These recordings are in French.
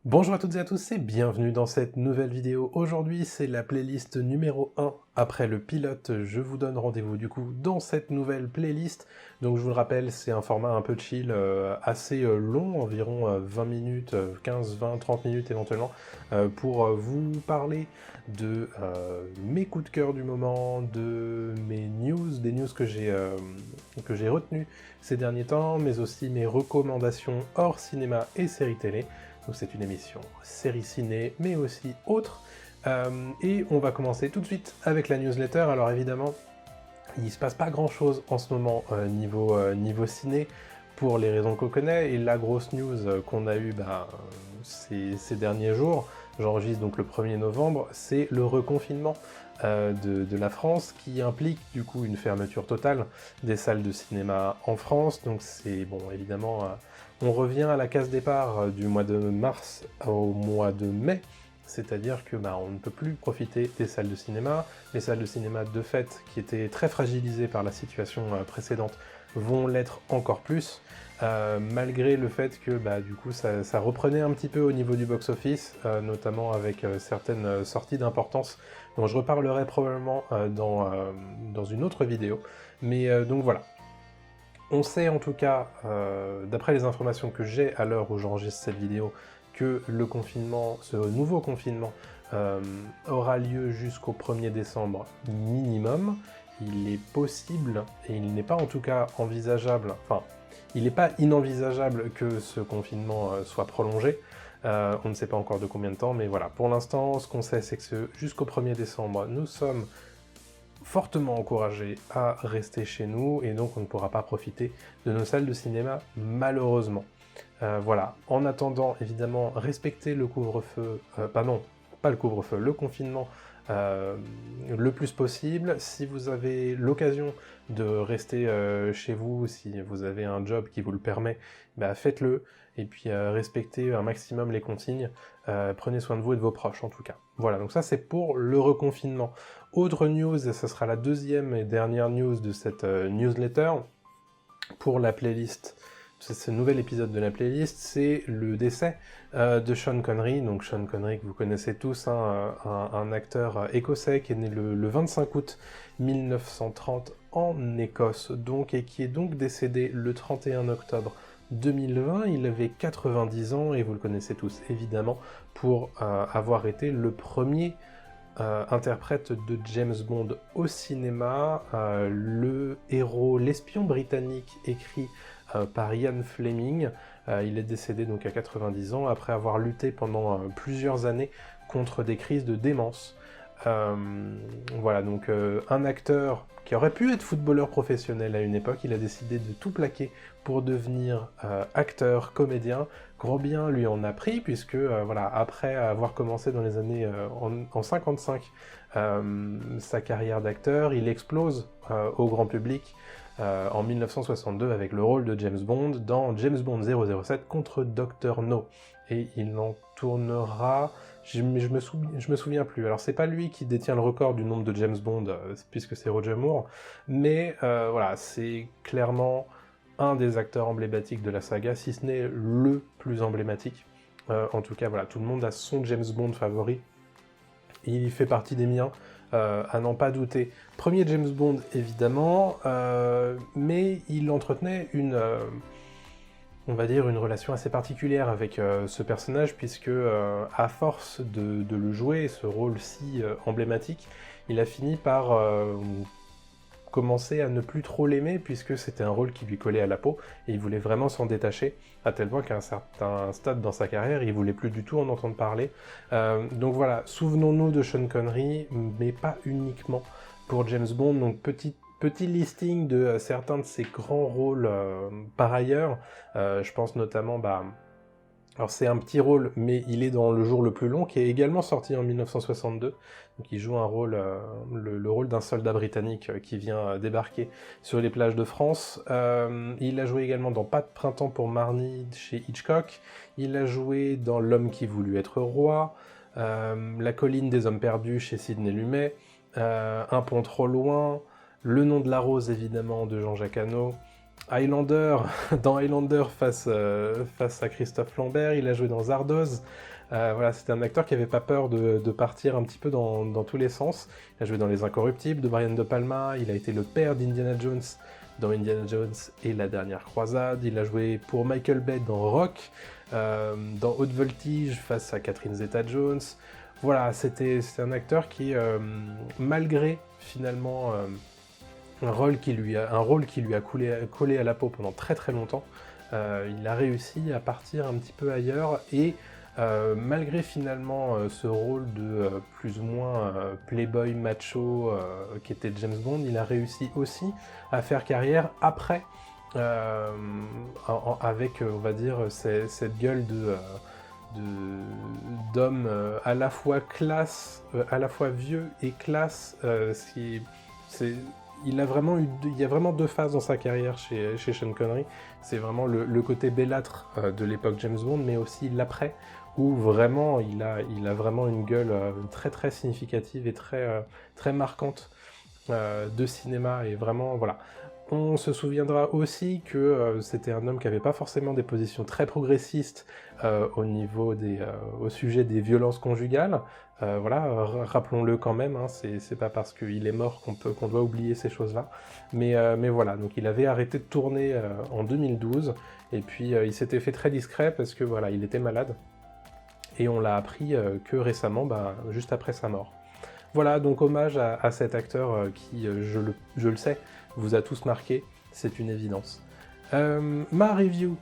Bonjour à toutes et à tous et bienvenue dans cette nouvelle vidéo. Aujourd'hui c'est la playlist numéro 1 après le pilote. Je vous donne rendez-vous du coup dans cette nouvelle playlist. Donc je vous le rappelle, c'est un format un peu chill, assez long, environ 20 minutes, 15, 20, 30 minutes éventuellement, pour vous parler de mes coups de cœur du moment, de mes news, des news que j'ai retenues ces derniers temps, mais aussi mes recommandations hors cinéma et séries télé. Donc c'est une émission série ciné, mais aussi autre. Et on va commencer tout de suite avec la newsletter. Alors évidemment, il se passe pas grand-chose en ce moment niveau ciné, pour les raisons qu'on connaît, et la grosse news qu'on a eue ces derniers jours, j'enregistre donc le 1er novembre, c'est le reconfinement de la France, qui implique du coup une fermeture totale des salles de cinéma en France. Donc c'est, bon, évidemment, on revient à la case départ du mois de mars au mois de mai, c'est-à-dire que on ne peut plus profiter des salles de cinéma. Les salles de cinéma de fait, qui étaient très fragilisées par la situation précédente, vont l'être encore plus, malgré le fait que du coup ça reprenait un petit peu au niveau du box-office, notamment avec certaines sorties d'importance, dont je reparlerai probablement dans une autre vidéo. Mais donc voilà. On sait en tout cas, d'après les informations que j'ai à l'heure où j'enregistre cette vidéo, que le confinement, ce nouveau confinement, aura lieu jusqu'au 1er décembre minimum. Il est possible, et il n'est pas en tout cas envisageable, enfin, il n'est pas inenvisageable que ce confinement soit prolongé. On ne sait pas encore de combien de temps, mais voilà, pour l'instant, ce qu'on sait, c'est que jusqu'au 1er décembre, nous sommes fortement encouragés à rester chez nous, et donc on ne pourra pas profiter de nos salles de cinéma, malheureusement. Voilà, en attendant, évidemment, respectez le couvre-feu, pas le couvre-feu, le confinement, le plus possible. Si vous avez l'occasion de rester chez vous, si vous avez un job qui vous le permet, faites-le, et puis respectez un maximum les consignes, prenez soin de vous et de vos proches en tout cas. Voilà, donc ça c'est pour le reconfinement. Autre news, et ce sera la deuxième et dernière news de cette newsletter, pour la playlist, ce nouvel épisode de la playlist, c'est le décès de Sean Connery. Donc Sean Connery que vous connaissez tous, un acteur écossais qui est né le 25 août 1930 en Écosse, donc, et qui est donc décédé le 31 octobre 2020. Il avait 90 ans, et vous le connaissez tous évidemment pour avoir été le premier interprète de James Bond au cinéma, le héros, l'espion britannique écrit par Ian Fleming. Il est décédé donc à 90 ans après avoir lutté pendant plusieurs années contre des crises de démence. Voilà, donc un acteur qui aurait pu être footballeur professionnel à une époque, il a décidé de tout plaquer pour devenir acteur, comédien. Gros bien lui en a pris, puisque voilà, après avoir commencé dans les années en 55 sa carrière d'acteur, il explose au grand public en 1962 avec le rôle de James Bond dans James Bond 007 contre Dr. No. Et il en tournera... Je me souviens plus. Alors c'est pas lui qui détient le record du nombre de James Bond, puisque c'est Roger Moore, mais voilà, c'est clairement un des acteurs emblématiques de la saga, si ce n'est le plus emblématique. En tout cas, voilà, tout le monde a son James Bond favori. Il fait partie des miens, à n'en pas douter. Premier James Bond, évidemment, mais il entretenait on va dire, une relation assez particulière avec ce personnage, puisque à force de le jouer, ce rôle si emblématique, il a fini par commencer à ne plus trop l'aimer, puisque c'était un rôle qui lui collait à la peau, et il voulait vraiment s'en détacher, à tel point qu'à un certain stade dans sa carrière, il voulait plus du tout en entendre parler. Donc voilà, souvenons-nous de Sean Connery, mais pas uniquement pour James Bond. Donc petit listing de certains de ses grands rôles par ailleurs. Je pense notamment, alors c'est un petit rôle, mais il est dans Le Jour le plus long, qui est également sorti en 1962. Donc il joue un rôle, le rôle d'un soldat britannique qui vient débarquer sur les plages de France. Il a joué également dans Pas de printemps pour Marnie chez Hitchcock. Il a joué dans L'homme qui voulut être roi, La colline des hommes perdus chez Sidney Lumet, Un pont trop loin, Le nom de la rose évidemment de Jean-Jacques Hano, Highlander, dans Highlander face à Christophe Lambert, il a joué dans Zardoz. Voilà, c'était un acteur qui n'avait pas peur de partir un petit peu dans tous les sens. Il a joué dans Les Incorruptibles de Brian De Palma, il a été le père d'Indiana Jones dans Indiana Jones et la Dernière Croisade, il a joué pour Michael Bay dans Rock, dans Haute Voltige face à Catherine Zeta-Jones. Voilà, c'était un acteur qui, malgré finalement un rôle qui lui a collé à la peau pendant très très longtemps, il a réussi à partir un petit peu ailleurs et malgré finalement ce rôle de plus ou moins playboy macho qui était James Bond, il a réussi aussi à faire carrière après avec on va dire cette gueule d'homme à la fois classe, à la fois vieux et classe. Il y a vraiment deux phases dans sa carrière chez Sean Connery. C'est vraiment le côté bellâtre de l'époque James Bond, mais aussi l'après, où vraiment il a vraiment une gueule très très significative et très marquante de cinéma, et vraiment voilà. On se souviendra aussi que c'était un homme qui n'avait pas forcément des positions très progressistes au sujet des violences conjugales. Voilà, rappelons-le quand même, hein, c'est pas parce qu'il est mort qu'on doit oublier ces choses-là. Mais voilà, donc il avait arrêté de tourner en 2012, et puis il s'était fait très discret parce que voilà, il était malade. Et on l'a appris que récemment, juste après sa mort. Voilà, donc hommage à cet acteur qui, je le sais, vous a tous marqué, c'est une évidence. Ma review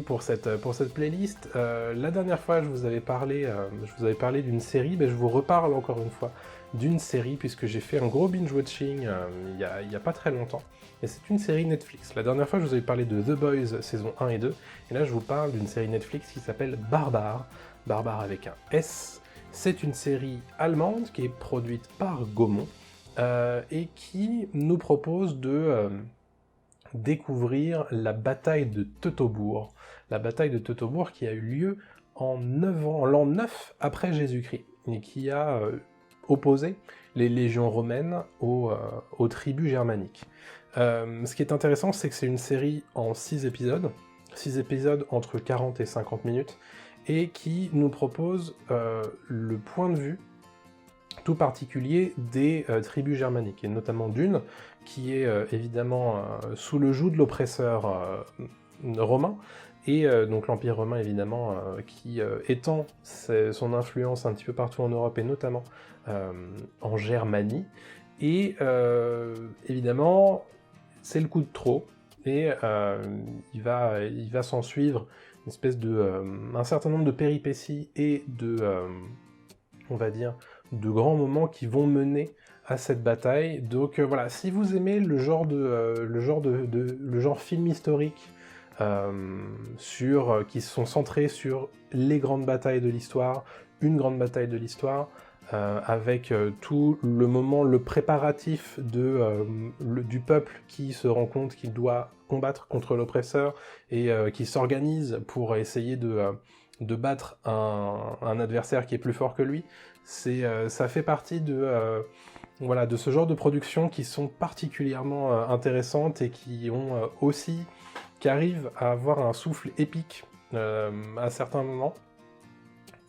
pour cette playlist, la dernière fois je vous avais parlé d'une série, mais je vous reparle encore une fois d'une série, puisque j'ai fait un gros binge-watching il y a pas très longtemps, et c'est une série Netflix. La dernière fois je vous avais parlé de The Boys saison 1 et 2, et là je vous parle d'une série Netflix qui s'appelle Barbare avec un S. C'est une série allemande qui est produite par Gaumont, et qui nous propose de découvrir la bataille de Teutobourg. La bataille de Teutobourg qui a eu lieu en l'an 9 après Jésus-Christ, et qui a opposé les légions romaines aux tribus germaniques. Ce qui est intéressant, c'est que c'est une série en 6 épisodes entre 40 et 50 minutes, et qui nous propose le point de vue tout particulier des tribus germaniques, et notamment d'une qui est évidemment sous le joug de l'oppresseur romain, et donc l'Empire romain évidemment qui étend son influence un petit peu partout en Europe, et notamment en Germanie, et évidemment c'est le coup de trop, et il va s'en suivre une espèce un certain nombre de péripéties et on va dire, de grands moments qui vont mener à cette bataille. Donc voilà, si vous aimez le genre film historique qui sont centrés sur les grandes batailles de l'histoire, une grande bataille de l'histoire, avec tout le moment, le préparatif du peuple qui se rend compte qu'il doit combattre contre l'oppresseur, et qui s'organise pour essayer de battre un adversaire qui est plus fort que lui, ça fait partie de ce genre de productions qui sont particulièrement intéressantes, et qui arrivent à avoir un souffle épique à certains moments.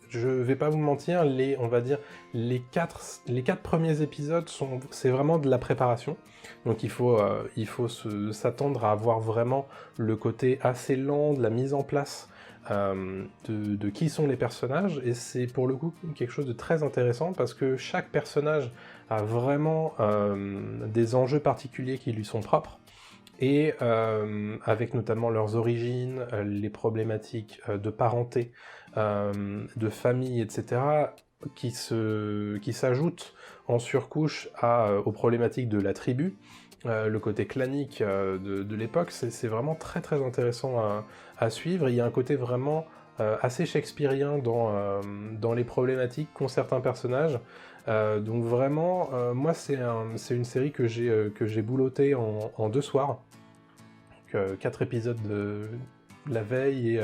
Je vais pas vous mentir, les quatre premiers épisodes c'est vraiment de la préparation. Donc il faut s'attendre à avoir vraiment le côté assez lent de la mise en place de qui sont les personnages, et c'est pour le coup quelque chose de très intéressant, parce que chaque personnage a vraiment des enjeux particuliers qui lui sont propres, et avec notamment leurs origines, les problématiques de parenté, de famille, etc., qui s'ajoutent en surcouche aux problématiques de la tribu, le côté clanique de l'époque. C'est vraiment très très intéressant à suivre. Il y a un côté vraiment assez shakespearien dans les problématiques qu'ont certains personnages. Donc vraiment, moi c'est une série que j'ai boulottée en 2 soirs. 4 épisodes la veille, et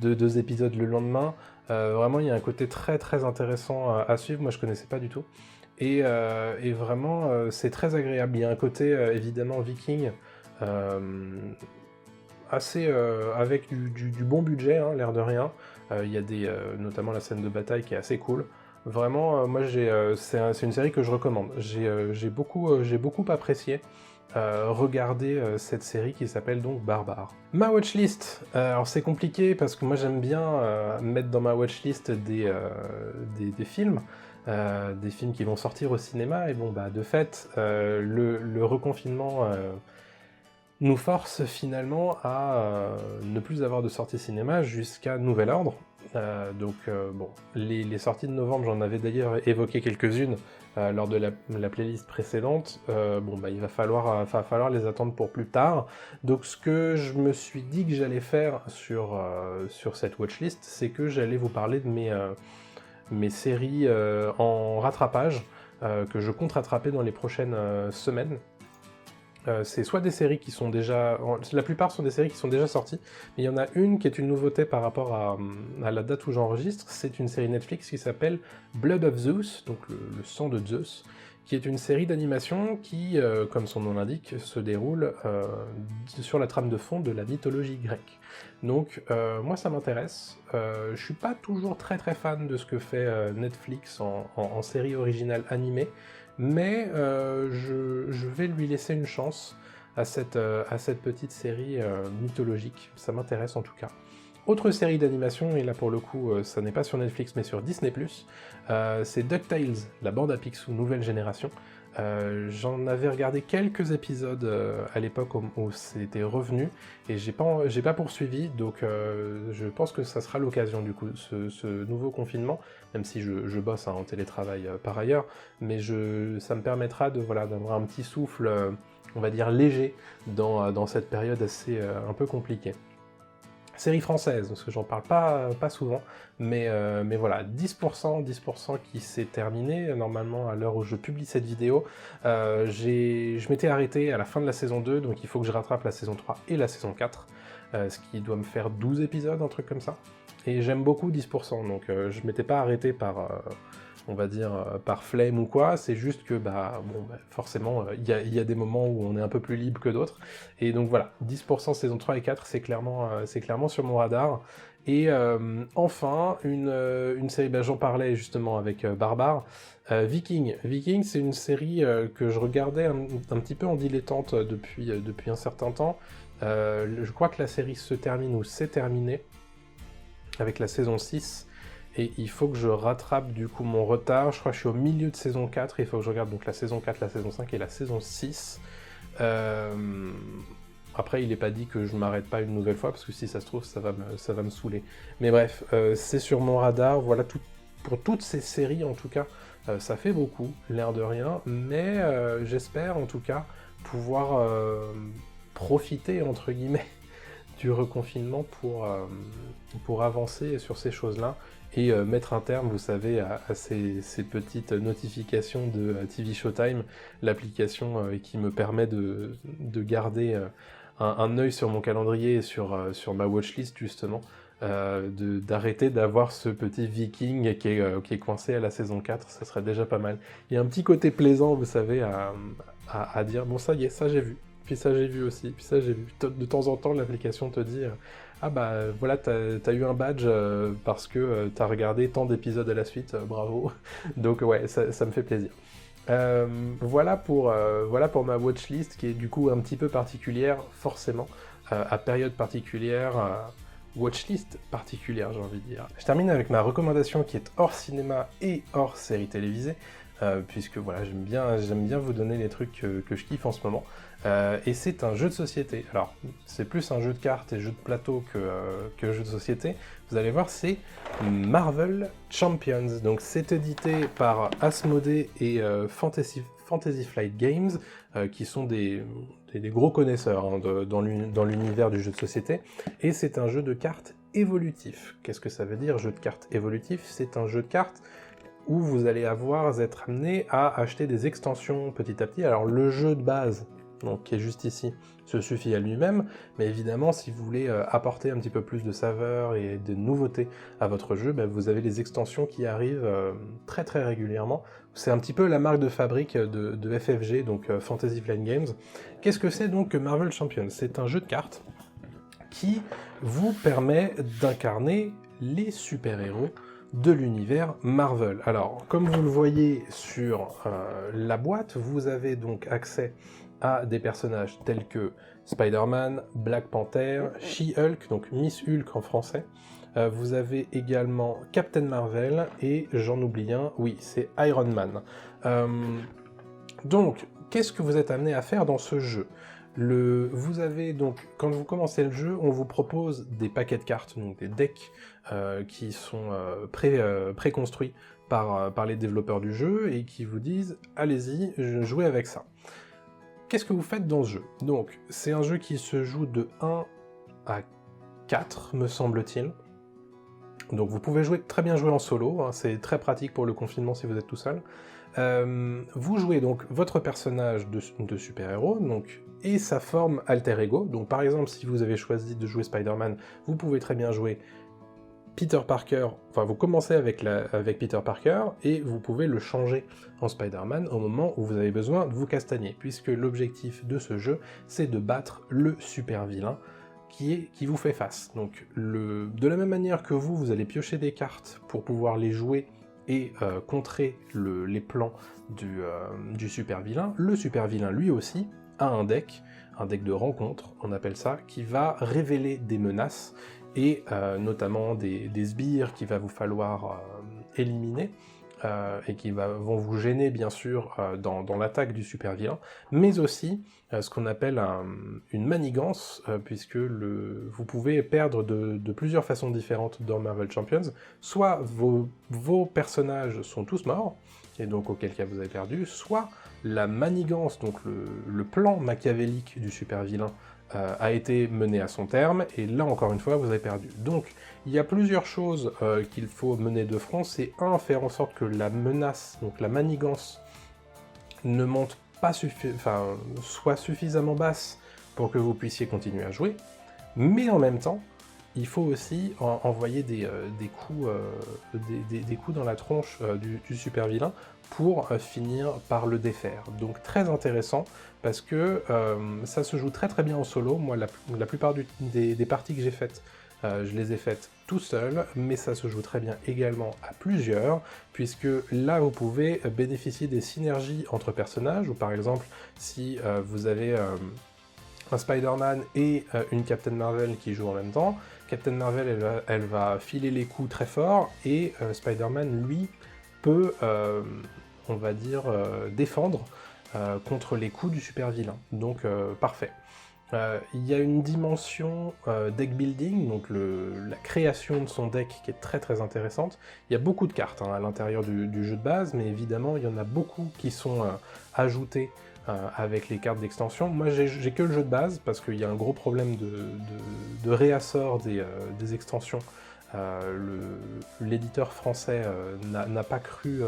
2 épisodes le lendemain. Vraiment, il y a un côté très très intéressant à suivre. Moi je connaissais pas du tout. Et vraiment, c'est très agréable. Il y a un côté évidemment viking assez avec du bon budget, hein, l'air de rien. Il y a notamment la scène de bataille qui est assez cool. Vraiment, moi, c'est une série que je recommande. J'ai beaucoup apprécié regarder cette série qui s'appelle donc Barbare. Ma watchlist, alors c'est compliqué parce que moi j'aime bien mettre dans ma watchlist des films, des films qui vont sortir au cinéma, et bon bah de fait, le reconfinement nous force finalement à ne plus avoir de sortie cinéma jusqu'à nouvel ordre. Bon, les sorties de novembre, j'en avais d'ailleurs évoqué quelques-unes lors de la playlist précédente. Bon, bah, il va falloir les attendre pour plus tard. Donc ce que je me suis dit que j'allais faire sur cette watchlist, c'est que j'allais vous parler de mes séries en rattrapage, que je compte rattraper dans les prochaines semaines. C'est soit des séries qui sont déjà... La plupart sont des séries qui sont déjà sorties, mais il y en a une qui est une nouveauté par rapport à la date où j'enregistre. C'est une série Netflix qui s'appelle Blood of Zeus, donc le sang de Zeus, qui est une série d'animation qui, comme son nom l'indique, se déroule sur la trame de fond de la mythologie grecque. Donc moi ça m'intéresse. Je suis pas toujours très fan de ce que fait Netflix en série originale animée, mais je vais lui laisser une chance à cette petite série mythologique. Ça m'intéresse en tout cas. Autre série d'animation, et là pour le coup, ça n'est pas sur Netflix mais sur Disney+, c'est DuckTales, la bande à Picsou nouvelle génération. J'en avais regardé quelques épisodes à l'époque où c'était revenu, et j'ai pas poursuivi, donc je pense que ça sera l'occasion du coup, ce nouveau confinement, même si je bosse en télétravail par ailleurs, mais ça me permettra d'avoir un petit souffle, on va dire léger, dans cette période assez un peu compliquée. Série française, parce que j'en parle pas souvent, mais voilà, 10% qui s'est terminé, normalement à l'heure où je publie cette vidéo. Je m'étais arrêté à la fin de la saison 2, donc il faut que je rattrape la saison 3 et la saison 4, ce qui doit me faire 12 épisodes, un truc comme ça. Et j'aime beaucoup 10%, donc je m'étais pas arrêté par... on va dire, par flemme ou quoi, c'est juste que, forcément, il y a des moments où on est un peu plus libre que d'autres, et donc voilà, 10% saison 3 et 4, c'est clairement sur mon radar. Et enfin, une série, j'en parlais justement avec Barbare, Viking. Viking, c'est une série que je regardais un petit peu en dilettante depuis un certain temps. Je crois que la série se termine ou s'est terminée avec la saison 6, et il faut que je rattrape du coup mon retard. Je crois que je suis au milieu de saison 4, et il faut que je regarde donc la saison 4, la saison 5 et la saison 6. Après, il n'est pas dit que je m'arrête pas une nouvelle fois, parce que si ça se trouve, ça va me saouler. Mais bref, c'est sur mon radar. Voilà, pour toutes ces séries, en tout cas, ça fait beaucoup, l'air de rien, mais j'espère, en tout cas, pouvoir profiter, entre guillemets, du reconfinement pour avancer sur ces choses-là, et mettre un terme, vous savez, à ces petites notifications de TV Showtime, l'application qui me permet de garder un œil sur mon calendrier et sur ma watchlist, justement, d'arrêter d'avoir ce petit Viking qui est coincé à la saison 4, ça serait déjà pas mal. Il y a un petit côté plaisant, vous savez, à dire, bon ça y est, ça j'ai vu, puis ça j'ai vu aussi, puis ça j'ai vu. De temps en temps, l'application te dit ah bah voilà, t'as eu un badge parce que t'as regardé tant d'épisodes à la suite, bravo. Donc ouais, ça me fait plaisir. Voilà pour ma watchlist, qui est du coup un petit peu particulière, forcément, à période particulière, watchlist particulière, j'ai envie de dire. Je termine avec ma recommandation qui est hors cinéma et hors série télévisée, puisque voilà, j'aime bien vous donner les trucs que je kiffe en ce moment. Et c'est un jeu de société. Alors, c'est plus un jeu de cartes et jeu de plateau que jeu de société. Vous allez voir, c'est Marvel Champions. Donc, c'est édité par Asmodée et Fantasy Flight Games, qui sont des gros connaisseurs hein, dans l'univers du jeu de société. Et c'est un jeu de cartes évolutif. Qu'est-ce que ça veut dire, jeu de cartes évolutif? C'est un jeu de cartes où vous allez être amené à acheter des extensions petit à petit. Alors, le jeu de base, donc qui est juste ici, se suffit à lui-même, mais évidemment, si vous voulez apporter un petit peu plus de saveur et de nouveautés à votre jeu, vous avez les extensions qui arrivent très très régulièrement. C'est un petit peu la marque de fabrique de FFG, donc Fantasy Flight Games. Qu'est-ce que c'est donc que Marvel Champions? C'est un jeu de cartes qui vous permet d'incarner les super-héros de l'univers Marvel. Alors, comme vous le voyez sur la boîte, vous avez donc accès à des personnages tels que Spider-Man, Black Panther, She-Hulk, donc Miss Hulk en français. Vous avez également Captain Marvel et j'en oublie un, oui, c'est Iron Man. Donc, qu'est-ce que vous êtes amené à faire dans ce jeu? Vous avez donc, quand vous commencez le jeu, on vous propose des paquets de cartes, donc des decks qui sont préconstruits par les développeurs du jeu et qui vous disent « Allez-y, jouez avec ça ». Qu'est-ce que vous faites dans ce jeu? Donc, c'est un jeu qui se joue de 1 à 4, me semble-t-il. Donc vous pouvez très bien jouer en solo, hein, c'est très pratique pour le confinement si vous êtes tout seul. Vous jouez donc votre personnage de super-héros, et sa forme alter ego. Donc par exemple, si vous avez choisi de jouer Spider-Man, vous pouvez très bien jouer Peter Parker, enfin vous commencez avec Peter Parker, et vous pouvez le changer en Spider-Man au moment où vous avez besoin de vous castagner, puisque l'objectif de ce jeu, c'est de battre le super-vilain qui vous fait face. Donc de la même manière que vous allez piocher des cartes pour pouvoir les jouer et contrer les plans du super-vilain, le super-vilain lui aussi a un deck de rencontre, on appelle ça, qui va révéler des menaces, et notamment des sbires qu'il va vous falloir éliminer, et qui vont vous gêner bien sûr dans l'attaque du super-vilain, mais aussi ce qu'on appelle une manigance, puisque vous pouvez perdre de plusieurs façons différentes dans Marvel Champions. Soit vos personnages sont tous morts, et donc auquel cas vous avez perdu, soit la manigance, donc le plan machiavélique du super-vilain, a été mené à son terme, et là encore une fois vous avez perdu. Donc il y a plusieurs choses qu'il faut mener de front. C'est faire en sorte que la menace, donc la manigance, ne monte pas soit suffisamment basse pour que vous puissiez continuer à jouer, mais en même temps il faut aussi envoyer des coups dans la tronche du super-vilain pour finir par le défaire. Donc très intéressant, parce que ça se joue très très bien en solo. Moi, la plupart des parties que j'ai faites, je les ai faites tout seul, mais ça se joue très bien également à plusieurs, puisque là vous pouvez bénéficier des synergies entre personnages, ou par exemple, si vous avez un Spider-Man et une Captain Marvel qui jouent en même temps, Captain Marvel elle va filer les coups très fort, et Spider-Man lui peut, on va dire, défendre contre les coups du super-vilain. Donc parfait. Il y a une dimension deck building, donc la création de son deck qui est très très intéressante. Il y a beaucoup de cartes à l'intérieur du jeu de base, mais évidemment il y en a beaucoup qui sont ajoutées avec les cartes d'extension. Moi j'ai que le jeu de base, parce qu'il y a un gros problème de réassort des extensions. L'éditeur français n'a pas cru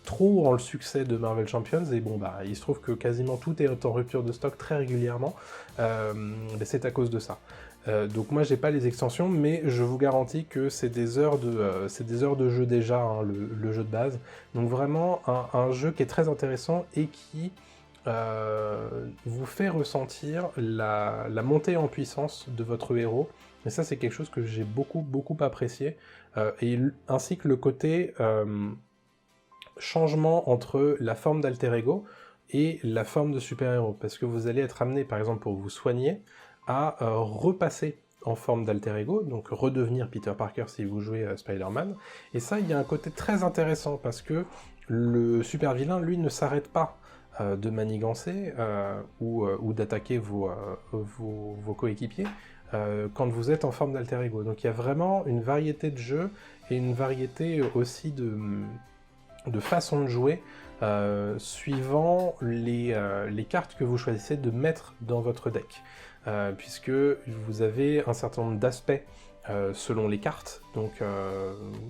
trop en le succès de Marvel Champions, et bon il se trouve que quasiment tout est en rupture de stock très régulièrement, c'est à cause de ça. Donc moi j'ai pas les extensions, mais je vous garantis que c'est des heures de jeu déjà, hein, le jeu de base. Donc vraiment un jeu qui est très intéressant et qui vous fait ressentir la montée en puissance de votre héros. Et ça c'est quelque chose que j'ai beaucoup apprécié, ainsi que le côté changement entre la forme d'alter ego et la forme de super-héros, parce que vous allez être amené, par exemple pour vous soigner, à repasser en forme d'alter ego, donc redevenir Peter Parker si vous jouez Spider-Man, et ça, il y a un côté très intéressant, parce que le super-vilain, lui, ne s'arrête pas de manigancer ou d'attaquer vos coéquipiers quand vous êtes en forme d'alter ego. Donc il y a vraiment une variété de jeux, et une variété aussi de façon de jouer, suivant les cartes que vous choisissez de mettre dans votre deck, puisque vous avez un certain nombre d'aspects selon les cartes. Donc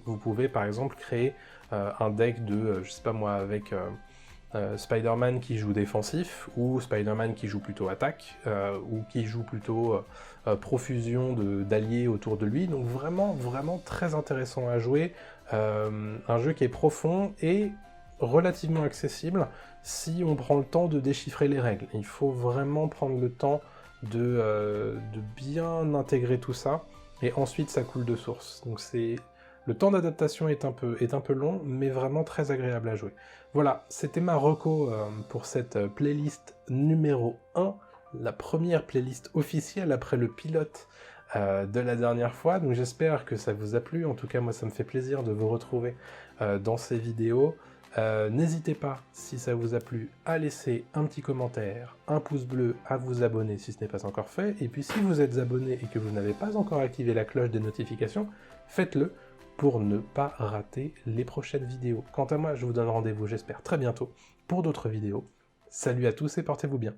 vous pouvez par exemple créer un deck de, je sais pas moi, avec Spider-Man qui joue défensif, ou Spider-Man qui joue plutôt attaque, ou qui joue plutôt profusion d'alliés autour de lui, donc vraiment, vraiment très intéressant à jouer, un jeu qui est profond et relativement accessible si on prend le temps de déchiffrer les règles. Il faut vraiment prendre le temps de bien intégrer tout ça, et ensuite ça coule de source. Donc le temps d'adaptation est un peu long, mais vraiment très agréable à jouer. Voilà, c'était ma reco pour cette playlist numéro 1, la première playlist officielle après le pilote de la dernière fois, donc j'espère que ça vous a plu. En tout cas, moi ça me fait plaisir de vous retrouver dans ces vidéos. N'hésitez pas, si ça vous a plu, à laisser un petit commentaire, un pouce bleu, à vous abonner si ce n'est pas encore fait, et puis si vous êtes abonné et que vous n'avez pas encore activé la cloche des notifications, faites-le pour ne pas rater les prochaines vidéos. Quant à moi, je vous donne rendez-vous, j'espère, très bientôt pour d'autres vidéos. Salut à tous et portez-vous bien.